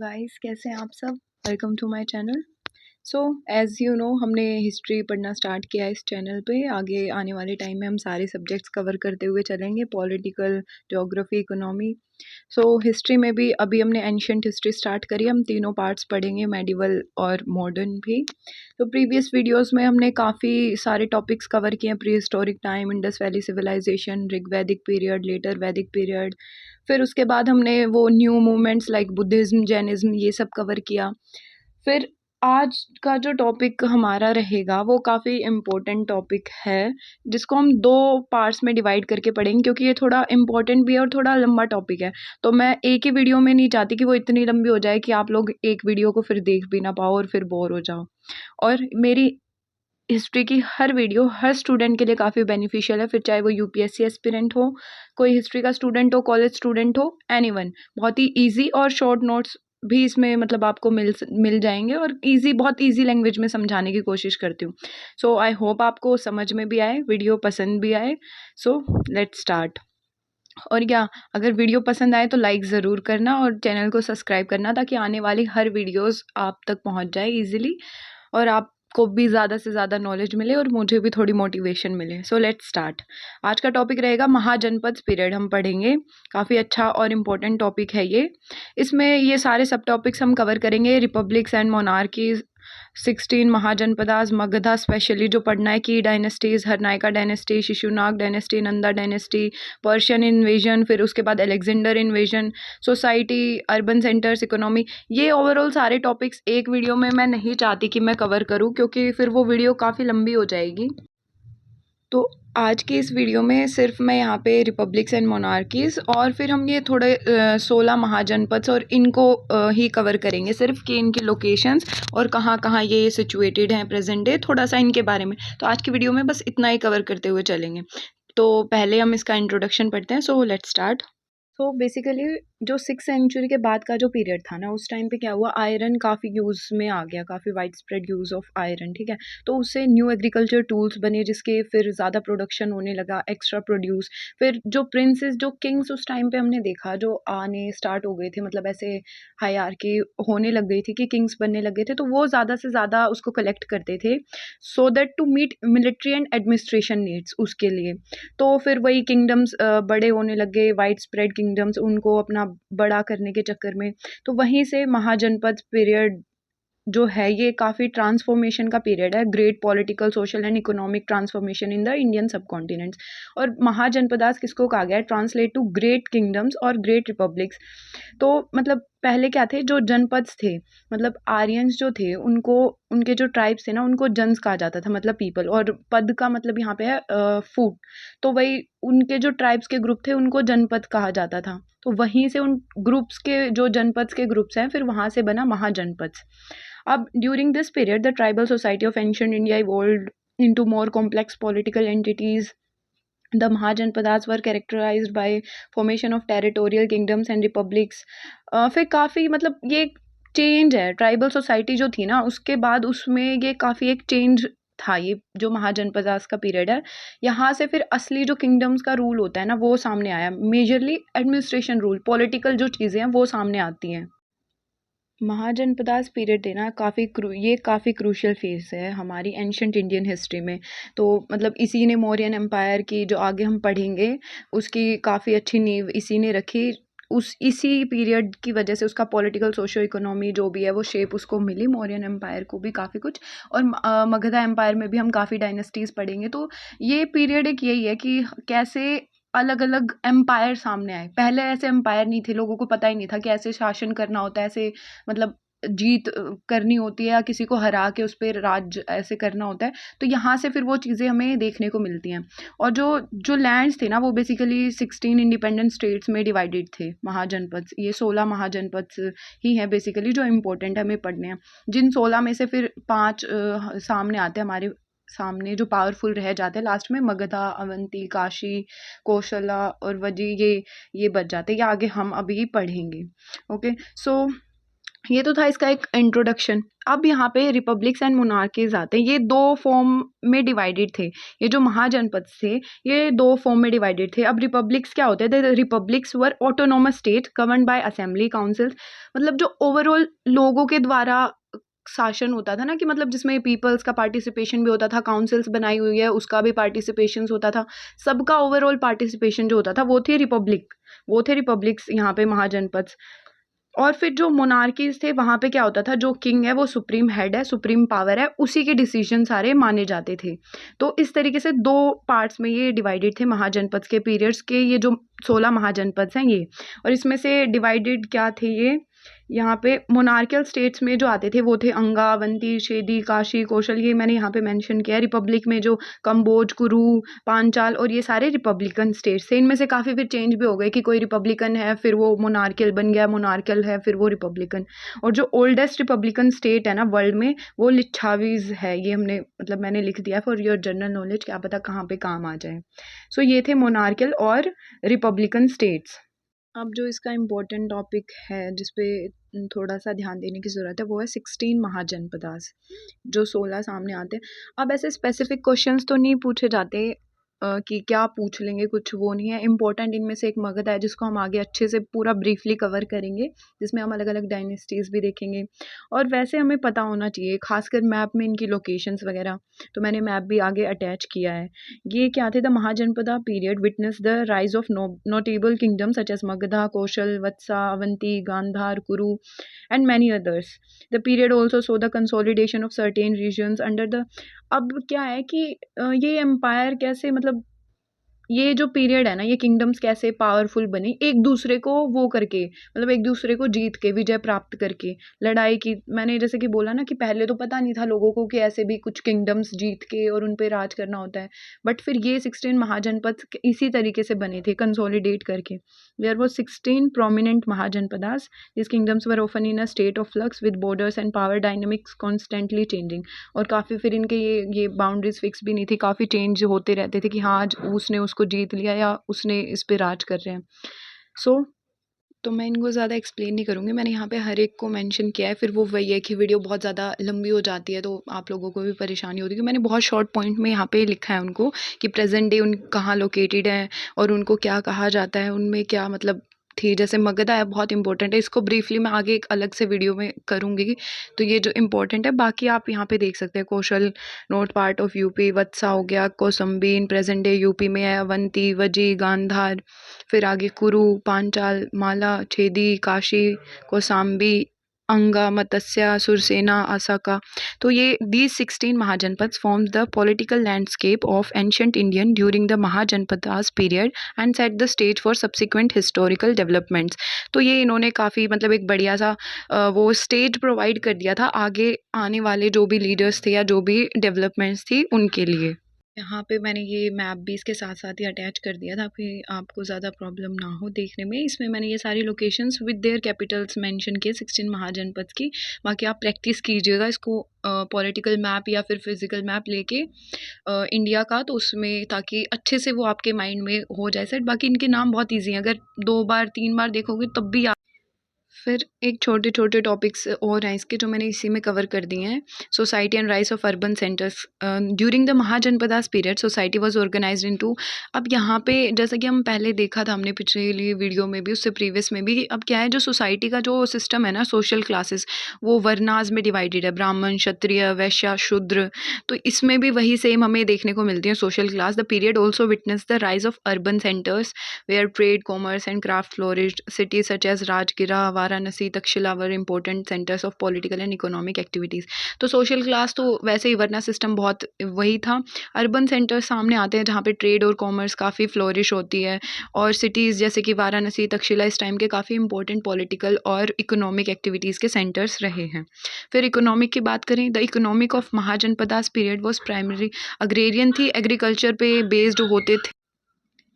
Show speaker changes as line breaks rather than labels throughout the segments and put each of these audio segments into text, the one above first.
Guys, कैसे हैं आप सब। Welcome to my channel. So as you know हमने हिस्ट्री पढ़ना स्टार्ट किया है इस चैनल पे। आगे आने वाले टाइम में हम सारे सब्जेक्ट्स कवर करते हुए चलेंगे, political, geography, economy. So history में भी अभी हमने एंशिएंट हिस्ट्री स्टार्ट करी। हम तीनों पार्ट्स पढ़ेंगे, मेडिवल और मॉडर्न भी। तो प्रीवियस वीडियोस में हमने काफ़ी सारे टॉपिक्स कवर किए हैं, prehistoric time, Indus valley civilisation, Rigvedic period, later Vedic period. फिर उसके बाद हमने वो new movements like Buddhism, Jainism, ये सब कवर किया। फिर आज का जो टॉपिक हमारा रहेगा वो काफ़ी इम्पोर्टेंट टॉपिक है, जिसको हम 2 पार्ट्स में डिवाइड करके पढ़ेंगे, क्योंकि ये थोड़ा इम्पोर्टेंट भी है और थोड़ा लंबा टॉपिक है। तो मैं एक ही वीडियो में नहीं चाहती कि वो इतनी लंबी हो जाए कि आप लोग एक वीडियो को फिर देख भी ना पाओ और फिर बोर हो जाओ। और मेरी हिस्ट्री की हर वीडियो हर स्टूडेंट के लिए काफ़ी बेनिफिशियल है, फिर चाहे वो यूपीएससी एस्पिरेंट हो, कोई हिस्ट्री का स्टूडेंट हो, कॉलेज स्टूडेंट हो, एनीवन। बहुत ही ईजी और शॉर्ट नोट्स भी इसमें मतलब आपको मिल जाएंगे, और बहुत ईजी लैंग्वेज में समझाने की कोशिश करती हूँ। सो आई होप आपको समझ में भी आए, वीडियो पसंद भी आए। So let's start. और क्या, अगर वीडियो पसंद आए तो लाइक ज़रूर करना और चैनल को सब्सक्राइब करना, ताकि आने वाली हर वीडियोस आप तक पहुंच जाए इजीली, और आपको भी ज़्यादा से ज़्यादा नॉलेज मिले और मुझे भी थोड़ी मोटिवेशन मिले। So let's start. आज का टॉपिक रहेगा महाजनपद पीरियड, हम पढ़ेंगे। काफ़ी अच्छा और इम्पोर्टेंट टॉपिक है ये। इसमें ये सारे सब टॉपिक्स हम कवर करेंगे, republics and monarchies, 16 Mahajanapadas, Magadha specially जो पढ़ना है, की dynasties, Haryanka dynasty, Shishunaga dynasty, Nanda dynasty, Persian invasion, फिर उसके बाद Alexander invasion, society, urban centres, economy. ये ओवरऑल सारे टॉपिक्स एक वीडियो में मैं नहीं चाहती कि मैं कवर करूं, क्योंकि फिर वो वीडियो काफ़ी लंबी हो जाएगी। तो आज की इस वीडियो में सिर्फ मैं यहाँ पे रिपब्लिक्स एंड मोनार्कीज़, और फिर हम ये थोड़े 16 महाजनपद और इनको ही कवर करेंगे, सिर्फ कि इनकी लोकेशंस और कहाँ कहाँ ये सिचुएटेड हैं प्रेजेंट डे, थोड़ा सा इनके बारे में। तो आज की वीडियो में बस इतना ही कवर करते हुए चलेंगे। तो पहले हम इसका इंट्रोडक्शन पढ़ते हैं। So let's start. तो बेसिकली जो 6th सेंचुरी के बाद का जो पीरियड था ना, उस टाइम पे क्या हुआ, आयरन काफ़ी यूज़ में आ गया, काफ़ी wide spread use of iron, ठीक है। तो उससे न्यू एग्रीकल्चर टूल्स बने, जिसके फिर ज़्यादा प्रोडक्शन होने लगा, एक्स्ट्रा प्रोड्यूस। फिर जो प्रिंसेस, जो किंग्स उस टाइम पे हमने देखा जो आने स्टार्ट हो गए थे, मतलब ऐसे हायरार्की होने लग गई थी कि किंग्स बनने लग गए थे, तो वो ज़्यादा से ज़्यादा उसको कलेक्ट करते थे, so that to meet military and administration needs, उसके लिए। तो फिर वही किंगडम्स बड़े होने लग गए, वाइड स्प्रेड किंगडम्स, उनको अपना बड़ा करने के चक्कर में। तो वहीं से महाजनपद पीरियड जो है, ये काफ़ी ट्रांसफॉर्मेशन का पीरियड है, great political, social and economic transformation in the Indian सब कॉन्टिनेंट्स। और महाजनपदास किसको कहा गया है, ट्रांसलेट टू ग्रेट किंगडम्स और ग्रेट रिपब्लिक्स। तो मतलब पहले क्या थे, जो जनपद थे, मतलब आर्यंस जो थे, उनको, उनके जो ट्राइब्स थे ना, उनको जन्स कहा जाता था, मतलब पीपल, और पद का मतलब यहाँ पे है फूड। तो वही उनके जो ट्राइब्स के ग्रुप थे, उनको जनपद कहा जाता था। तो वहीं से उन ग्रुप्स के, जो जनपद के ग्रुप्स हैं, फिर वहाँ से बना महाजनपद। अब during this period the tribal society of ancient India evolved into more complex political entities. The Mahajanpadas were characterized by formation of territorial kingdoms and republics. फिर काफ़ी मतलब ये चेंज है, ट्राइबल सोसाइटी जो थी ना, उसके बाद उसमें ये काफ़ी एक चेंज था। ये जो महाजनपदास का पीरियड है, यहाँ से फिर असली जो किंगडम्स का रूल होता है ना, वो सामने आया। मेजरली एडमिनिस्ट्रेशन रूल, पॉलिटिकल जो चीज़ें हैं वो सामने आती हैं। महाजनपदास पीरियड देना ये काफ़ी क्रूशियल फेज़ है हमारी एंशिएंट इंडियन हिस्ट्री में। तो मतलब इसी ने मौर्यन एम्पायर की, जो आगे हम पढ़ेंगे, उसकी काफ़ी अच्छी नींव इसी ने रखी। इसी पीरियड की वजह से उसका पॉलिटिकल, सोशो इकोनॉमी जो भी है वो शेप उसको मिली। मौर्यन एम्पायर को भी काफ़ी कुछ, और मगधा एम्पायर में भी हम काफ़ी डायनेस्टीज़ पढ़ेंगे। तो ये पीरियड एक यही है कि कैसे अलग अलग एम्पायर सामने आए। पहले ऐसे एम्पायर नहीं थे, लोगों को पता ही नहीं था कि ऐसे शासन करना होता है, ऐसे मतलब जीत करनी होती है, या किसी को हरा के उस पर राज ऐसे करना होता है। तो यहाँ से फिर वो चीज़ें हमें देखने को मिलती हैं। और जो जो लैंड्स थे ना, वो बेसिकली 16 इंडिपेंडेंट स्टेट्स में डिवाइडेड थे महाजनपद। ये 16 महाजनपद ही हैं बेसिकली, जो इम्पोर्टेंट हमें पढ़ने हैं। जिन 16 में से फिर 5 सामने आते हैं हमारे सामने, जो पावरफुल रह जाते हैं लास्ट में, मगधा, अवंती, काशी, कौशला और वजी, ये बच जाते हैं। ये आगे हम अभी पढ़ेंगे। ओके, सो ये तो था इसका एक इंट्रोडक्शन। अब यहाँ पे रिपब्लिक्स एंड मोनार्कीज आते हैं। ये दो फॉर्म में डिवाइडेड थे। ये जो महाजनपद थे ये दो फॉर्म में डिवाइडेड थे। अब रिपब्लिक्स क्या होते थे? Republics were autonomous state govern by assembly council, मतलब जो ओवरऑल लोगों के द्वारा शासन होता था ना, कि मतलब जिसमें पीपल्स का पार्टिसिपेशन भी होता था, काउंसिल्स बनाई हुई है उसका भी पार्टिसिपेशन होता था, सबका ओवरऑल पार्टिसिपेशन जो होता था वो थे रिपब्लिक, वो थे रिपब्लिक्स यहाँ पे महाजनपद। और फिर जो मोनार्कीज थे वहाँ पे क्या होता था, जो किंग है वो सुप्रीम हेड है, सुप्रीम पावर है, उसी के डिसीजन सारे माने जाते थे। तो इस तरीके से दो पार्ट्स में ये डिवाइडेड थे महाजनपद के पीरियड्स के। ये जो 16 महाजनपद हैं ये, और इसमें से डिवाइडेड क्या थे ये, यहाँ पे मोनार्कियल स्टेट्स में जो आते थे वो थे अंगा, अवंती, शेदी, काशी, कौशल, ये मैंने यहाँ पे मेंशन किया है। रिपब्लिक में जो कंबोज, कुरु, पांचाल और ये सारे रिपब्लिकन स्टेट्स थे। इनमें से काफ़ी फिर चेंज भी हो गए कि कोई रिपब्लिकन है फिर वो मोनार्कियल बन गया, मोनार्कियल है फिर वो रिपब्लिकन। और जो ओल्डेस्ट रिपब्लिकन स्टेट है ना वर्ल्ड में वो लिच्छावीज है। ये हमने मतलब मैंने लिख दिया फॉर योर जनरल नॉलेज, क्या पता कहाँ पे काम आ जाए। सो ये थे मोनार्कियल और रिपब्लिकन स्टेट्स। अब जो इसका इम्पोर्टेंट टॉपिक है जिस पे थोड़ा सा ध्यान देने की ज़रूरत है वो है 16 महाजनपदास, जो 16 सामने आते हैं। अब ऐसे स्पेसिफिक क्वेश्चंस तो नहीं पूछे जाते कि क्या पूछ लेंगे, कुछ वो नहीं है। इम्पोर्टेंट इनमें से एक मगध है जिसको हम आगे अच्छे से पूरा ब्रीफली कवर करेंगे, जिसमें हम अलग अलग डायनेस्टीज़ भी देखेंगे। और वैसे हमें पता होना चाहिए खासकर मैप में इनकी लोकेशंस वगैरह, तो मैंने मैप भी आगे अटैच किया है। ये क्या थे? The Mahajanapada period witness the rise of notable kingdom such as Magadha, Kaushal, Vatsa, Avanti, Gandhara, Kuru and many others. The period also saw the consolidation of certain regions under the। अब क्या है कि ये एम्पायर कैसे, मतलब ये जो पीरियड है ना, ये किंगडम्स कैसे पावरफुल बनी एक दूसरे को वो करके, मतलब एक दूसरे को जीत के, विजय प्राप्त करके, लड़ाई की। मैंने जैसे कि बोला ना कि पहले तो पता नहीं था लोगों को कि ऐसे भी कुछ किंगडम्स जीत के और उन पे राज करना होता है, बट फिर ये 16 महाजनपद इसी तरीके से बने थे, कंसोलिडेट करके। There was 16 prominent mahajanapadas. This kingdoms were often in a state of flux with borders and power dynamics constantly changing. और काफ़ी फिर इनके ये बाउंड्रीज फिक्स भी नहीं थी, काफ़ी चेंज होते रहते थे कि हाँ आज उसने उसको जीत लिया या उसने इस पे राज कर रहे हैं। सो तो मैं इनको ज़्यादा एक्सप्लेन नहीं करूँगी, मैंने यहाँ पे हर एक को मेंशन किया है। फिर वो वही है कि वीडियो बहुत ज़्यादा लंबी हो जाती है तो आप लोगों को भी परेशानी होती है। मैंने बहुत शॉर्ट पॉइंट में यहाँ पे लिखा है उनको कि प्रेजेंट डे उन कहाँ लोकेटेड है और उनको क्या कहा जाता है, उनमें क्या मतलब थी। जैसे मगधा है बहुत इंपॉर्टेंट है, इसको ब्रीफली मैं आगे एक अलग से वीडियो में करूँगी। तो ये जो इम्पोर्टेंट है, बाकी आप यहाँ पे देख सकते हैं कौशल नॉट पार्ट ऑफ यूपी, वत्सा हो गया, Kosambi in present day UP में है, अवंती, वजी, गांधार, फिर आगे कुरु, पांचाल, माला, छेदी, काशी, कौसाम्बी, अंगा, मत्स्य, सुरसेना, आसाका। तो ये these 16 mahajanapadas form the political landscape of ancient Indian during the mahajanapadas period and set the stage for subsequent historical developments. तो ये इन्होंने काफ़ी मतलब एक बढ़िया सा वो स्टेज प्रोवाइड कर दिया था आगे आने वाले जो भी लीडर्स थे या जो भी डेवलपमेंट्स थी उनके लिए। यहाँ पे मैंने ये मैप भी इसके साथ साथ ही अटैच कर दिया था कि आपको ज़्यादा प्रॉब्लम ना हो देखने में। इसमें मैंने ये सारी locations with their Capitals mention किए 16 महाजनपद की। बाकी आप प्रैक्टिस कीजिएगा इसको पॉलिटिकल मैप या फिर फिजिकल मैप लेके इंडिया का, तो उसमें ताकि अच्छे से वो आपके माइंड में हो जाए सेट। बाकी इनके नाम बहुत ईजी हैं, अगर 2 बार 3 बार देखोगे तब भी फिर एक छोटे छोटे टॉपिक्स और हैं इसके जो मैंने इसी में कवर कर दिए हैं। Society and rise of urban centres during the mahajanapadas period society was organised into. अब यहाँ पे जैसा कि हम पहले देखा था हमने पिछले वीडियो में भी, उससे प्रीवियस में भी, अब क्या है जो सोसाइटी का जो सिस्टम है ना, सोशल क्लासेस वो वर्नाज में डिवाइडेड है, ब्राह्मण, क्षत्रिय, वैश्य, शूद्र। तो इसमें भी वही सेम हमें देखने को मिलती है social class. The period also witness the rise of urban centres where trade, commerce and craft flourished. Cities such as Rajgira, Varanasi, Takshashila were important centres of political and economic activities. तो सोशल क्लास तो वैसे ही वर्ना system बहुत वही था। Urban centres सामने आते हैं जहाँ पे ट्रेड और कॉमर्स काफ़ी फ्लोरिश होती है, और सिटीज़ जैसे कि वाराणसी, तक्षशिला इस टाइम के काफ़ी इंपॉर्टेंट पॉलिटिकल और इकोनॉमिक एक्टिविटीज़ के सेंटर्स रहे हैं। फिर इकोनॉमिक की बात करें, the economic of mahajanapadas period was primary agrarian थी, एग्रीकल्चर पे बेस्ड होते थे,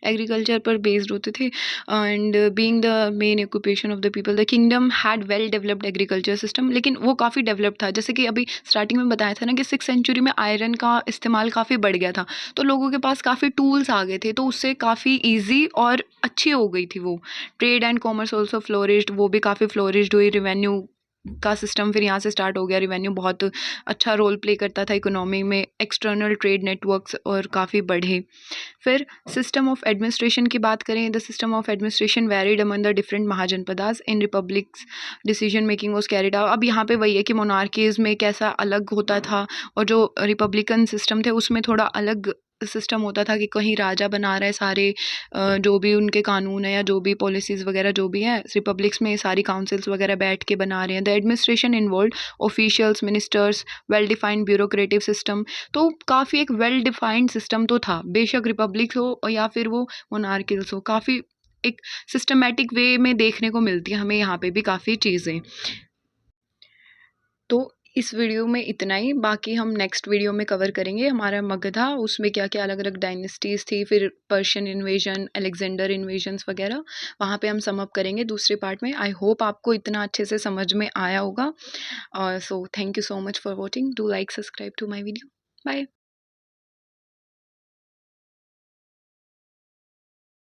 एग्रीकल्चर पर बेस्ड होते थे। And being the main occupation of the people the kingdom had well developed agriculture system. लेकिन वो काफ़ी डेवलप था, जैसे कि अभी स्टार्टिंग में बताया था ना कि 6th सेंचुरी में आयरन का इस्तेमाल काफ़ी बढ़ गया था, तो लोगों के पास काफ़ी टूल्स आ गए थे, तो उससे काफ़ी ईजी और अच्छी हो गई थी वो। Trade and commerce also flourished, वो भी काफ़ी फ्लोरिश्ड हुई। रेवेन्यू का सिस्टम फिर यहाँ से स्टार्ट हो गया। रिवेन्यू बहुत अच्छा रोल प्ले करता था इकोनॉमी में, एक्सटर्नल ट्रेड नेटवर्क्स और काफ़ी बढ़े। फिर सिस्टम ऑफ एडमिनिस्ट्रेशन की बात करें, the system of administration varied among the different mahajanapadas in republics, decision making was carried out. अब यहाँ पे वही है कि मोनार्कीज में कैसा अलग होता था और जो रिपब्लिकन सिस्टम थे उसमें थोड़ा अलग सिस्टम होता था कि कहीं राजा बना रहे सारे जो भी उनके कानून है या जो भी पॉलिसीज़ वगैरह जो भी हैं। रिपब्लिक्स में सारी काउंसिल्स वगैरह बैठ के बना रहे हैं। The administration involve officials, ministers, well defined bureaucratic system. तो काफ़ी एक वेल डिफाइंड सिस्टम तो था, बेशक रिपब्लिक हो या फिर वो मोनार्किल्स हो, काफ़ी एक सिस्टमेटिक वे में देखने को मिलती है हमें यहाँ पे भी काफ़ी चीज़ें। तो इस वीडियो में इतना ही, बाकी हम नेक्स्ट वीडियो में कवर करेंगे हमारा मगधा, उसमें क्या क्या अलग अलग डायनेस्टीज़ थी, फिर पर्शियन इन्वेजन, अलेक्जेंडर इन्वेजन्स वगैरह, वहाँ पे हम सम अप करेंगे दूसरे पार्ट में। आई होप आपको इतना अच्छे से समझ में आया होगा। So thank you so much for watching, do like subscribe to my video. Bye.